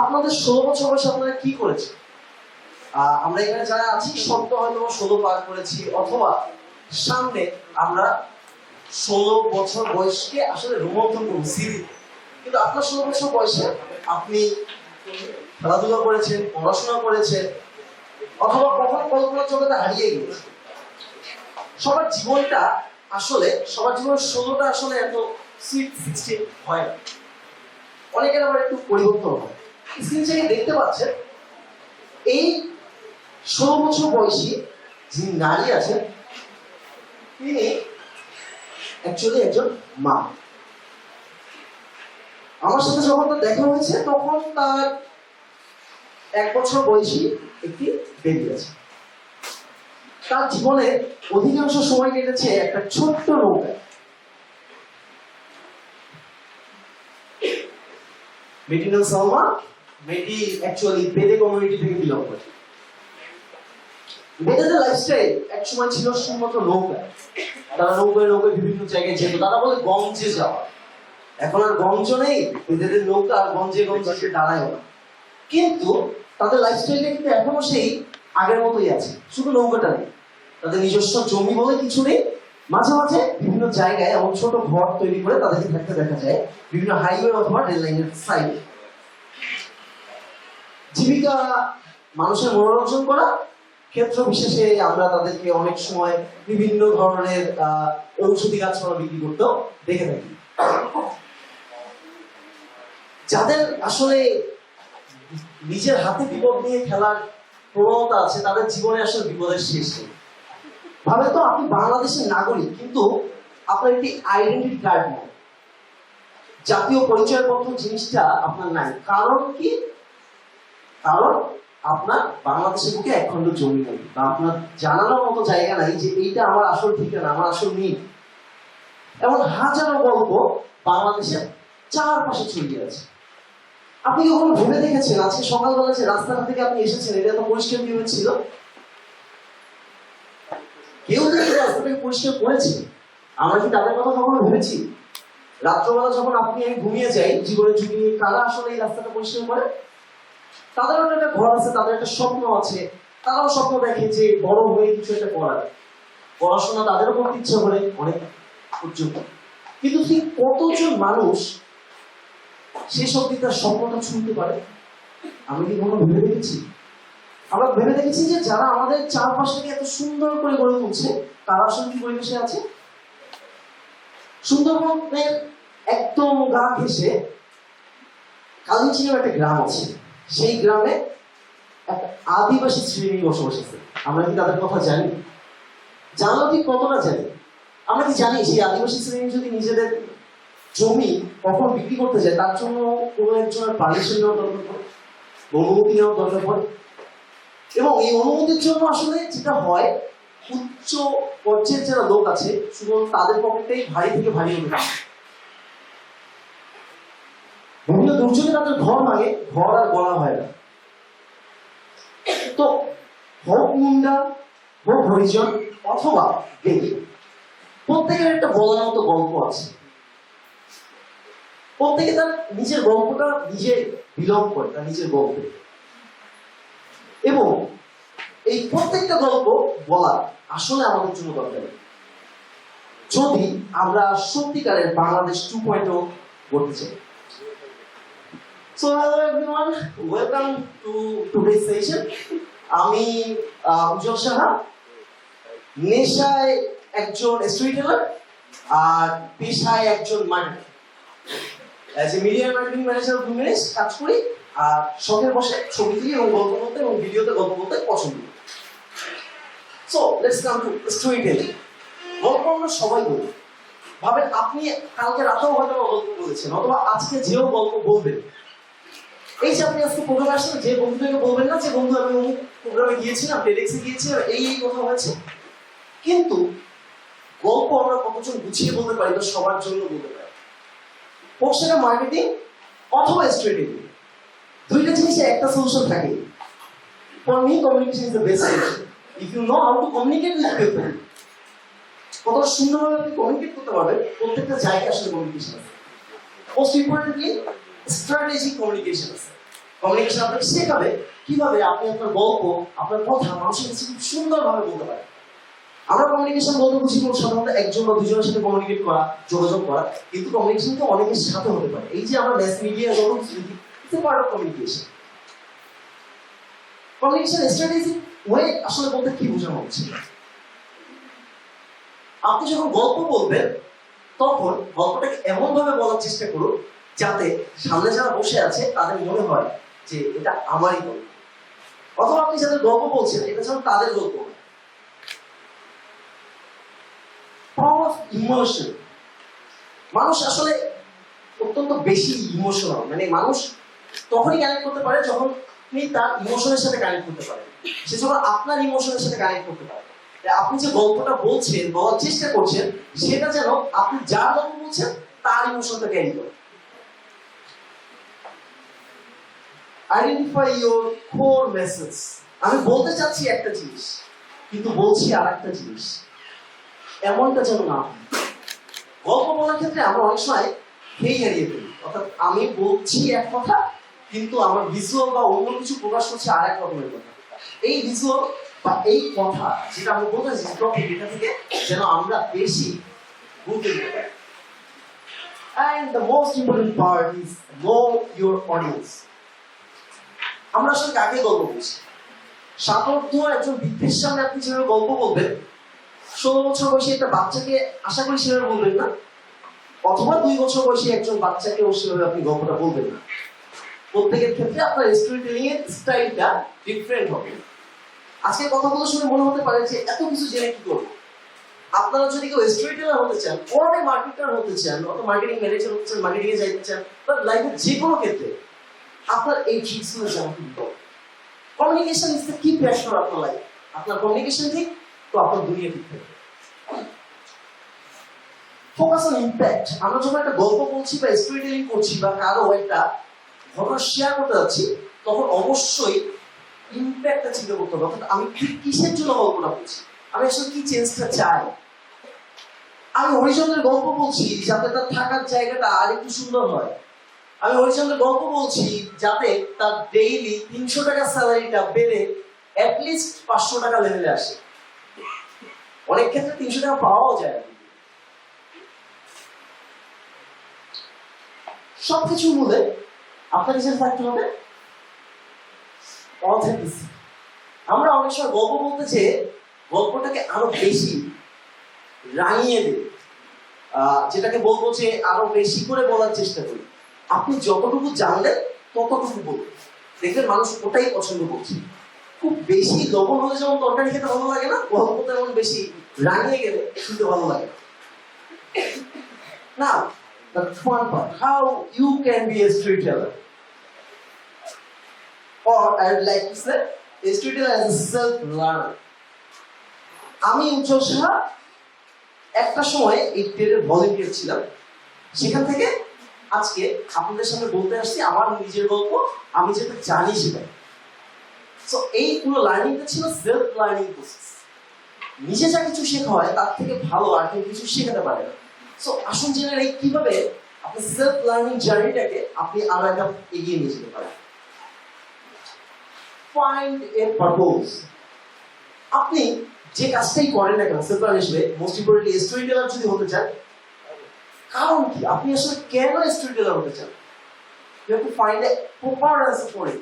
আপনাদের 16 বছর বয়সে আপনারা কি করেছেন? আমরা এখানে যারা আছি সত্য হয়তো 16 পার করেছি, অথবা সামনে আমরা 16 বছর বয়সকে আসলে রোমন্থন করব সিরিজ। কিন্তু আপনার 16 বছর বয়সে আপনি খেলাধুলা করেছেন, পড়াশোনা করেছেন, অথবা কখনো কল্পনার জগতে হারিয়ে গিয়েছেন। সবার জীবনটা আসলে সবার জীবন 16টা আসলে এত সুইট 16 হয় না, অনেকের আবার একটু পরিবর্তন হয়। স্ক্রিন থেকে দেখতে পাচ্ছেন এই 16 বছর বয়সী যিনি নারী আছেন তিনি অ্যাকচুয়ালি একজন মা। আমার সাথে যখন তার দেখা হয়েছে তখন তার 1 বছর বয়সী একটি বেবি আছে। তার জীবনের অধিকাংশ সময় কেটেছে একটা ছোট্ট নৌকায়। মেয়েটির নাম সালমা। মেয়েটি অ্যাকচুয়ালি বেদে কমিউনিটি থেকে বিলং করে। বেদেদের লাইফস্টাইল এক সময় ছিল শুধুমাত্র নৌকায়। তারা নৌকায় নৌকায় বিভিন্ন জায়গায় যেত, তারা বলে গঞ্জে যাওয়া। এখন আর গঞ্জ নেই, বেদেদের নৌকা আর গঞ্জে গঞ্জে সে দাঁড়ায় না। কিন্তু তাদের লাইফস্টাইলটা কিন্তু এখনো সেই আগের মতোই আছে, শুধু নৌকাটা নেই। তাদের নিজস্ব জমি বলে কিছু নেই। মাঝে মাঝে বিভিন্ন জায়গায় এমন ছোট ঘর তৈরি করে তাদেরকে থাকতে দেখা যায় বিভিন্ন হাইওয়ে অথবা রেল লাইনের সাইডে। জীবিকা মানুষের মনোরঞ্জন করা, ক্ষেত্র বিশেষে আমরা তাদেরকে অনেক সময় বিভিন্ন ধরনের ঔষধি গাছপালা বিক্রি করতেও দেখে থাকি। যাদের আসলে নিজের হাতে বিপদ নিয়ে খেলার প্রবণতা আছে তাদের জীবনে আসলে বিপদের শেষ নেই। ভাবে তো আপনি বাংলাদেশের নাগরিক, কিন্তু আপনার একটি আইডেন্টিটি কার্ড নেই, জাতীয় পরিচয়পত্র জিনিসটা আপনার নাই। কারণ কি? কারণ আপনার বাংলাদেশের বুকে একখণ্ড জমি নেই, বা আপনার জানানোর মতো জায়গা নাই যে এইটা আমার আসল ঠিকানা, আমার আসল নেই। এমন হাজারো গল্প বাংলাদেশের চারপাশে ছড়িয়ে আছে। আপনি কি কখনো ভেবে দেখেছেন আজকে সকালবেলা যে রাস্তাটা থেকে আপনি এসেছেন এটা তো পরিষ্কার কিভাবে ছিল? কেউ তো রাস্তাটাকে পরিষ্কার করেছে। আমরা কি তাদের কথা কখনো ভেবেছি? রাত্রবেলা যখন আপনি আমি ঘুমিয়ে যাই জীবনের ঝুঁকি নিয়ে, কারা আসলে এই রাস্তাটা পরিষ্কার করে? তাদেরও একটা ঘর আছে, তাদের একটা স্বপ্ন আছে, তারাও স্বপ্ন দেখে যে বড় হয়ে কিছু একটা করার। পড়াশোনা তাদেরও করতে ইচ্ছা করে অনেক পর্যন্ত। কিন্তু ঠিক কতজন মানুষ সেই সত্যি তার স্বপ্নটা শুনতে পারে? আমি কি কোনো ভেবে দেখেছি? আমরা ভেবে দেখেছি যে যারা আমাদের চারপাশটাকে এত সুন্দর করে গড়ে তুলছে তারা আসলে কি পরিবেশে আছে? সুন্দরবনের একদম গা ঘেঁষে কালিঞ্চি নামে একটা গ্রাম আছে। সেই গ্রামে একটা আদিবাসী শ্রেণী বসবাস আছে। আমরা কি তাদের কথা জানি? জানলেও ঠিক কতটা জানি? আমরা কি জানি সেই আদিবাসী শ্রেণী যদি নিজেদের জমি কখন বিক্রি করতে যায় তার জন্য কোনো একজনের পারমিশন নেওয়ার দরকার পড়ে, অনুমতি নেওয়ার দরকার পড়ে? এবং এই অনুমতির জন্য আসলে যেটা হয়, উচ্চ পর্যায়ের যারা লোক আছে শুধু তাদের পকেটটাই ভারী থেকে ভারী হতে বিভিন্ন দুর্যোগে তাদের ঘর ভাঙে, ঘর আর বলা হয় না। তো হোক মুন্ডা, হোক হরিজন অথবা বেদি, প্রত্যেকের একটা বলার মতো গল্প আছে। প্রত্যেকে তার নিজের গল্পটা নিজে বিলং করে, তার নিজের গল্পে। এবং এই প্রত্যেকটা গল্প বলা আসলে আমাদের জন্য দরকার যদি আমরা সত্যিকারের বাংলাদেশ 2.0 করতে চাই। So hello everyone, welcome to today's session. আমি উজ্জ্বল সাহা, নেশায় একজন স্টোরি টেলার আর পেশায় একজন marketer. As a media marketing manager 2 minute কাজ করি, আর শখের বসে ছবি তুলি এবং গল্প বলতে এবং ভিডিওতে গল্প বলতে পছন্দ করি। So let's come to story telling. গল্প আমরা সবাই বলি। ভাবেন আপনি কালকে রাতেও হয়তো গল্প বলেছেন, অথবা আজকে যেও গল্প বলবেন। এই যে আপনি আজকে প্রোগ্রামে আসছেন, যে বন্ধুকে বলবেন না যে বন্ধু আমি অমুক প্রোগ্রামে গিয়েছিলাম, টেডেক্সে গিয়েছিলাম, এই কথা হয়েছে। কিন্তু গল্প আমরা কতজন গুছিয়ে বলতে পারি বা সবার জন্য বলতে পারি? হোক সেটা মার্কেটিং অথবা স্ট্র্যাটেজি, দুইটা জিনিসে একটা সলিউশন থাকে। For me communication is the best solution. If you know how to communicate with people, কত সুন্দরভাবে আপনি কমিউনিকেট করতে পারবেন, প্রত্যেকটা জায়গায় আসলে কমিউনিকেশন আছে। মোস্ট ইম্পর্টেন্টলি স্ট্র্যাটেজিক কমিউনিকেশন আছে। কমিউনিকেশন আপনাকে শেখাবে কিভাবে আপনি আপনার গল্প, আপনার কথা মানুষের কাছে খুব সুন্দরভাবে বলতে পারেন। আমরা কমিউনিকেশন বলতে বুঝি সাধারণত একজন বা দুজনের সাথে কমিউনিকেট করা, যোগাযোগ করা, কিন্তু কমিউনিকেশন তো অনেকের সাথে হতে পারে। এই যে আমরা ম্যাস মিডিয়া যত কিছু দেখি, it's a part of communication. Communication strategy way আসলে বলতে কি বোঝানো হচ্ছে? আপনি যখন গল্প বলবেন তখন গল্পটাকে এমন ভাবে বলার চেষ্টা করুন যাতে সামনে যারা বসে আছে তাদের মনে হয় যে এটা আমারই গল্প, অথবা আপনি যাদের গল্প বলছেন এটা যেন তাদের গল্প হয়। Power of emotion. মানুষ আসলে অত্যন্ত বেশি ইমোশনাল, মানে মানুষ তখনই কানেক্ট করতে পারে যখন আপনি তার ইমোশনের সাথে কানেক্ট করতে পারেন, সে যখন আপনার ইমোশনের সাথে কানেক্ট করতে পারে। আপনি যে গল্পটা বলছেন, বলার চেষ্টা করছেন, সেটা যেন আপনি যার গল্প বলছেন তার ইমোশনটা ক্যারি করে। Identify your core message. আমি বলতে চাচ্ছি একটা জিনিস কিন্তু বলছি আর একটা জিনিস, এমনটা যেন না হয়। গল্প বলার ক্ষেত্রে আমরা অনেক সময় খেই হারিয়ে ফেলি, অর্থাৎ আমি বলছি এক কথা কিন্তু আমার ভিজুয়াল বা অন্য কিছু প্রকাশ করছে আর এক রকমের কথা। এই ভিজুয়াল বা এই কথা যেটা আমি বলতে চাচ্ছি টপিক, এটা থেকে যেন আমরা বেশি বুঝতে পারি। And the most important part is know your audience. আমরা আসলে কাকে গল্প বলছি? সাতর্থ একজন বৃদ্ধের সামনে আপনি যেভাবে গল্প বলবেন, 16 বছর বয়সী একটা বাচ্চাকে আশা করি সেভাবে বলবেন না, অথবা 2 বছর বয়সী একজন বাচ্চাকেও সেভাবে আপনি গল্পটা বলবেন না। প্রত্যেকের ক্ষেত্রে আপনার স্টোরি টেলিং এর স্টাইলটা ডিফারেন্ট হবে। আজকে কথাগুলো শুনে মনে হতে পারে যে এত কিছু জেনে কি করব। আপনারা যদি কেউ স্টোরি টেলার হতে চান, অনেক মার্কেটার হতে চান, অথবা মার্কেটিং ম্যানেজার হতে চান, মার্কেটিং এ যাইতে চান, বা লাইফের যে কোনো ক্ষেত্রে আপনার এই ট্রিক্সগুলো জানা খুব দরকার। কমিউনিকেশন ইজ দ্য কি ফ্যাক্টর আপনার লাইফ। আপনার কমিউনিকেশন ঠিক তো আপনার দুনিয়া ঠিক থাকবে। Focus on impact. আমরা যখন একটা গল্প বলছি বা স্টোরি টেলিং করছি বা কারো একটা ঘটনা শেয়ার করতে যাচ্ছি, তখন অবশ্যই ইমপ্যাক্টটা চিন্তা করতে হবে। অর্থাৎ আমি কিসের জন্য গল্পটা বলছি, আমি আসলে কি চেঞ্জটা চাই। আমি হরিচন্দ্রের গল্প বলছি যাতে তার থাকার জায়গাটা আর একটু সুন্দর হয়। আমি হরিচন্দ্রের গল্প বলছি যাতে তার ডেইলি 300 টাকা স্যালারিটা বেড়ে অ্যাটলিস্ট 500 টাকা লেভেলে আসে। অনেক ক্ষেত্রে 300 টাকা পাওয়াও যায়। সবকিছু মূলে আপনার নিজের থাকতে হবে অথেন্টিসিটি। আমরা অনেক সময় গল্প বলতে চেয়ে গল্পটাকে আরো বেশি রাঙিয়ে দিই, যেটাকে বলবো যে আরো বেশি করে বলার চেষ্টা করি। আপনি যতটুকু জানলেন ততটুকু বলুন, দেখবেন মানুষ ওটাই পছন্দ করছে। খুব বেশি লবণ হলে যেমন তরকারি খেতে ভালো লাগে না, গল্প তেমন বেশি রাঙিয়ে গেলে শুনতে ভালো লাগে না। The fun part, how you can be a storyteller, or I would like to say a storyteller as a self-learner. আমি উজ্জ্বল সাহা একটা সময় এই টেলের ভলেন্টিয়ার ছিলাম, সেখান থেকে আজকে আপনাদের সামনে বলতে আসছি আমার নিজের গল্প, আমি যেটা জানি সেটা। সো এই পুরো লার্নিংটা ছিল সেলফ লার্নিং প্রসেস। নিজে যা কিছু শেখা হয় তার থেকে ভালো আর কেউ কিছু শেখাতে পারে না। সো আসুন জেনে নেই কিভাবে আপনি সেলফ লার্নিং জার্নিটাকে আপনি আরো একটা এগিয়ে নিয়ে যেতে পারেন। Find a purpose. আপনি যে কাজটাই করেন না কেন সেলফ লার্নিং হিসেবে, মোস্ট ইম্পর্টেন্টলি স্টোরি টেলার যদি হতে চান, কারণ কি আপনি আসলে কেন স্টোরি টেলার হতে চান? You have to find a proper answer for it.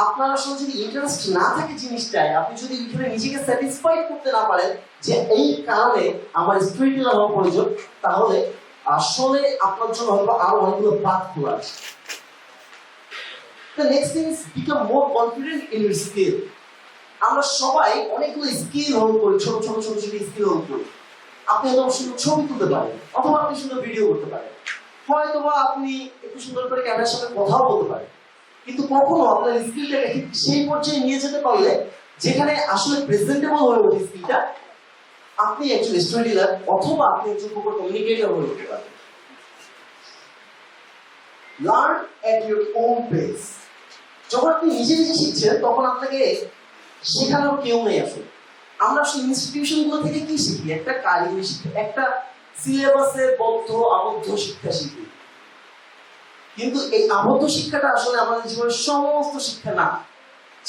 আপনার আসলে যদি ইন্টারেস্ট না থাকে জিনিসটায়, আপনি যদি এখানে নিজেকে স্যাটিসফাইড করতে না পারেন যে এই কারণে আমার স্টোরি টেলার হওয়া প্রয়োজন, তাহলে আসলে আপনার জন্য হয়তো আরো অনেকগুলো পাথ খোলা আছে। The next thing is become more confident in your skill. আমরা সবাই অনেকগুলো স্কিল হোল্ড করি, ছোট ছোট ছোট ছোট স্কিল হোল্ড করি। আপনি হয়তো সুন্দর ছবি তুলতে পারেন, অথবা আপনি সুন্দর ভিডিও করতে পারেন, হয়তোবা আপনি একটু সুন্দর করে ক্যামেরার সামনে কথাও বলতে পারেন। কিন্তু কখনো আপনার স্কিলটাকে সেই পর্যায়ে নিয়ে যেতে পারলে যেখানে আসলে প্রেজেন্টেবল হয়ে ওঠে স্কিলটা, আপনি একজন স্টোরি টেলার অথবা আপনি একজন প্রপার কমিউনিকেটর হয়ে উঠতে পারবেন। Learn at your own pace. যখন আপনি নিজে নিজে শিখছেন তখন আপনাকে শেখানোর কেউ নেই আসলে। আমরা আসলে ইনস্টিটিউশন গুলো থেকে কি শিখি? একটা কারিগরি শিখি, একটা সিলেবাসের বদ্ধ আবদ্ধ শিক্ষা শিখি। কিন্তু এই আবদ্ধ শিক্ষাটা আসলে আমাদের জীবনের সমস্ত শিক্ষা না।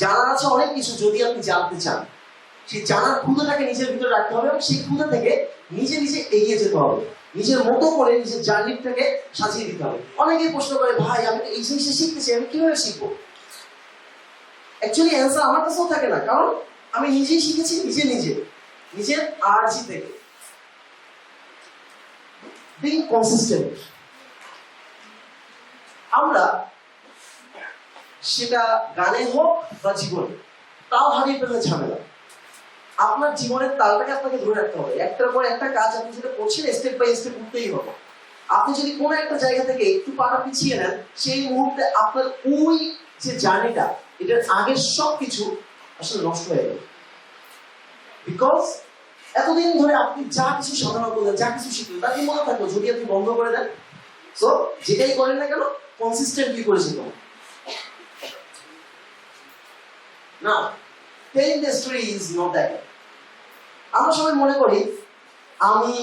জানার আছে অনেক কিছু, যদি আপনি জানতে চান সেই জানার ক্ষুধাটাকে নিজের ভিতরে রাখতে হবে এবং সেই ক্ষুধা থেকে নিজে নিজে এগিয়ে যেতে হবে, নিজের মতো করে নিজের জার্নিটাকে সাজিয়ে দিতে হবে। অনেকেই প্রশ্ন করে, ভাই আমি তো এই জিনিসটা শিখতে চাই, আমি কিভাবে শিখবো? অ্যাকচুয়ালি অ্যান্সার আমার কাছেও থাকে না, কারণ আমি নিজেই শিখেছি নিজের আরজি থেকে। বিং কনসিস্টেন্ট, আমরা সেটা গানে হোক বা জীবনে, তাও হারিয়ে ফেললে ঝামেলা। আপনার জীবনের তালটাকে আপনাকে ধরে রাখতে হবে। একটার পর একটা কাজ আপনি যেটা করছেন স্টেপ বাই স্টেপ করতেই হবে। আপনি যদি কোনো একটা জায়গা থেকে একটু পাটা পিছিয়ে নেন, সেই মুহূর্তে আপনার ওই যে জার্নিটা, এটার আগের সব কিছু আসলে নষ্ট হয়ে যাবে। বিকজ এতদিন ধরে আপনি যা কিছু সাধনা করলেন, যা কিছু শিখলেন, তাকে মনে থাকলো যদি আপনি বন্ধ করে দেন। সো যেটাই করেন না কেন, কনসিস্টেন্টলি করে যেতে হবে। না, telling the story is not that. আমরা সবাই মনে করি আমি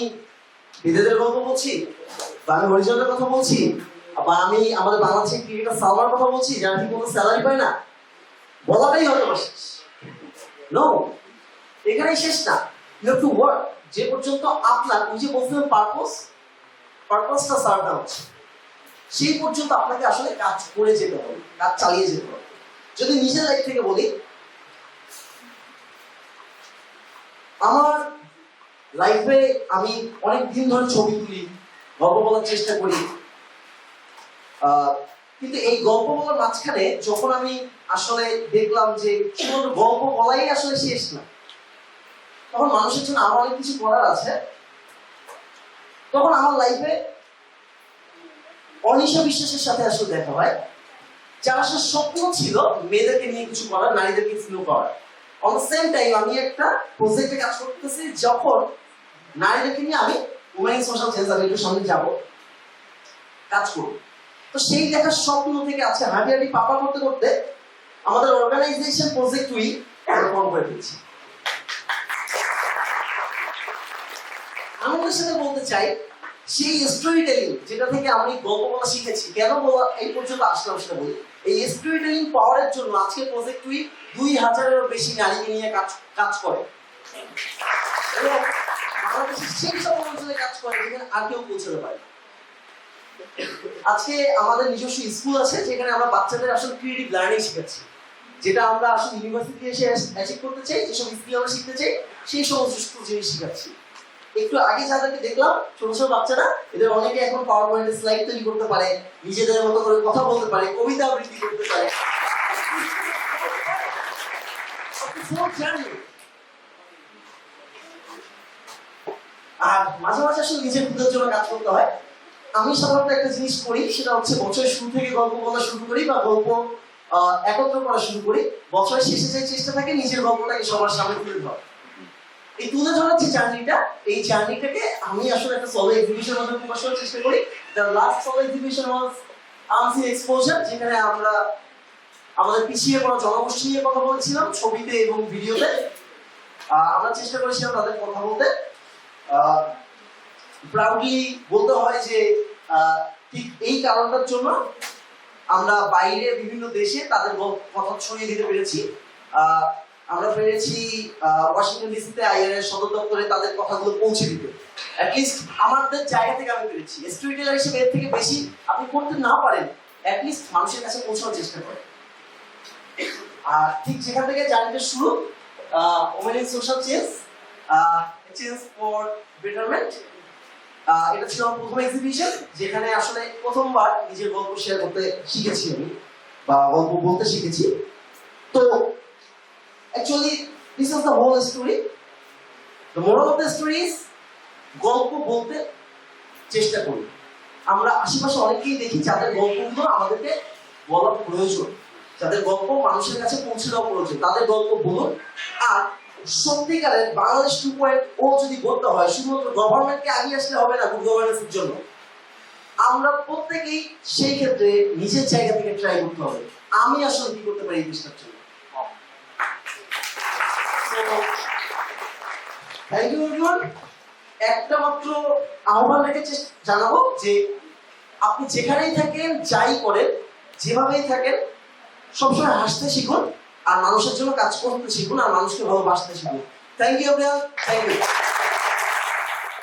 বিদেদের গল্প বলছি, বা আমি হরিজনের কথা বলছি, বা আমি আমাদের বাংলাদেশের ক্রিকেটার সালমার কথা বলছি, যারা ঠিক মতো স্যালারি পায় না, বলাটাই হয়তো শেষ। নো, এখানেই শেষ না। You have to work. যে পর্যন্ত আপনার ওই যে বলছিলেন পারপাসটা সার্ভ না হচ্ছে, সেই পর্যন্ত আপনাকে আসলে কাজ করে যেতে হবে, কাজ চালিয়ে যেতে হবে। যদি নিজের লাইফ থেকে বলি, আমার লাইফে আমি অনেক দিন ধরে ছবি তুলি, গল্প বলার চেষ্টা করি, কিন্তু এই গল্প বলার মাঝখানে যখন আমি আসলে দেখলাম যে শুধু গল্প বলাই আসলে শেষ না, তখন মানুষের জন্য আমার অনেক কিছু করার আছে। তখন আমার লাইফে অনিশা বিশ্বাসের সাথে আসলে দেখা হয়, যার আসলে স্বপ্ন ছিল মেয়েদেরকে নিয়ে কিছু করার, নারীদেরকে ফ্লো করার। অন দ্য সেম টাইম আমি একটা প্রজেক্টে কাজ করতেছি, যখন নারীদেরকে নিয়ে আমি উমেন সোশ্যাল চেঞ্জ, আমি একটু সামনে যাবো, কাজ করব। তো সেই দেখার স্বপ্ন থেকে আছে হাঁটি হাঁটি পাপা করতে করতে আমাদের অর্গানাইজেশন প্রজেক্ট উই ফর্ম করে দিচ্ছি। আমাদের সাথে বলতে চাই, সেই স্টোরি টেলিং যেটা থেকে আমি গল্প বলা শিখেছি, কেন বলা এই পর্যন্ত আসলাম সেটা বলি। এই স্টোরি টেলিং পাওয়ারের জন্য আজকে প্রজেক্ট উই 2000-এরও বেশি নারীকে নিয়ে কাজ করে, এবং বাংলাদেশের সেই সব অঞ্চলে কাজ করে যেখানে আর কেউ পৌঁছাতে পারে। আজকে আমাদের নিজস্ব স্কুল আছে, যেখানে আমরা বাচ্চাদের আসলে ক্রিয়েটিভ লার্নিং শেখাচ্ছি, যেটা আমরা আসলে ইউনিভার্সিটি এসে অ্যাচিভ করতে চাই, যেসব স্কিল আমরা শিখতে চাই, সেই সমস্ত জিনিস শেখাচ্ছি। একটু আগে যাদেরকে দেখলাম, ছোট ছোট বাচ্চারা, এদের অনেকে এখন পাওয়ার পয়েন্টে স্লাইড তৈরি করতে পারে, নিজেদের মতো করে কথা বলতে পারে, কবিতা আবৃত্তি করতে পারে। আর মাঝে মাঝে আসলে নিজের ক্ষুদের জন্য কাজ করতে হয়। আমি সাধারণত একটা জিনিস করি, সেটা হচ্ছে বছরের শুরু থেকে গল্প বলা শুরু করি বা গল্প একত্র করা শুরু করি। বছরের শেষে যে চেষ্টা থাকে নিজের গল্পটাকে সবার সামনে তুলে ধরা। এই তুলে ধরার যে জার্নিটা, এই জার্নিটাকে আমি আসলে একটা সলো এক্সিবিশনের মাধ্যমে প্রকাশ করার চেষ্টা করি। The last solo exhibition was unseen exposure, যেখানে আমরা আমাদের পিছিয়ে পড়া জনগোষ্ঠী নিয়ে কথা বলেছিলাম ছবিতে এবং ভিডিওতে। আমরা চেষ্টা করেছিলাম তাদের কথা বলতে। প্রাউডলি বলতে হয় যে ঠিক এই কারণটার জন্য আমরা বাইরে বিভিন্ন দেশে তাদের কথা ছড়িয়ে দিতে পেরেছি। আমরা পেরেছি ওয়াশিংটন ডিসিতে আইআরএর সদর দপ্তরে তাদের কথাগুলো পৌঁছে দিতে। অ্যাটলিস্ট আমাদের জায়গা থেকে আমি পেরেছি। স্টোরি টেলার হিসেবে এর থেকে বেশি আপনি করতে না পারেন, অ্যাটলিস্ট মানুষের কাছে পৌঁছানোর চেষ্টা করেন। আর ঠিক যেখান থেকে জার্নিটা শুরু, women in social change, change for betterment, এটা ছিল আমার প্রথম এক্সিবিশন, যেখানে আসলে প্রথমবার নিজের গল্প শেয়ার করতে শিখেছি আমি, বা গল্প বলতে শিখেছি। তো actually this is the whole story. The moral of the story is, গল্প বলতে চেষ্টা করি। আমরা আশেপাশে অনেকেই দেখি যাদের গল্পগুলো আমাদেরকে বলা প্রয়োজন, যাদের গল্প মানুষের কাছে পৌঁছে দেওয়া প্রয়োজন, তাদের গল্প বলুন। আর সত্যিকারের বাংলাদেশ 2.0 যদি বলতে হয়, শুধুমাত্র গভর্নমেন্টকে আগিয়ে আসলে হবে না গুড গভর্নেন্সের জন্য। আমরা প্রত্যেকেই সেই ক্ষেত্রে নিজের জায়গা থেকে ট্রাই করতে হবে, আমি আসলে কি করতে পারি এই দেশটার জন্য। Thank you everyone. একটা মাত্র আহ্বান রেখে জানাবো যে আপনি যেখানেই থাকেন, যাই করেন, যেভাবেই থাকেন, সবসময় হাসতে শিখুন আর মানুষের জন্য কাজ করতে শিখুন আর মানুষকে ভালোবাসতে শিখুন। Thank you, thank you.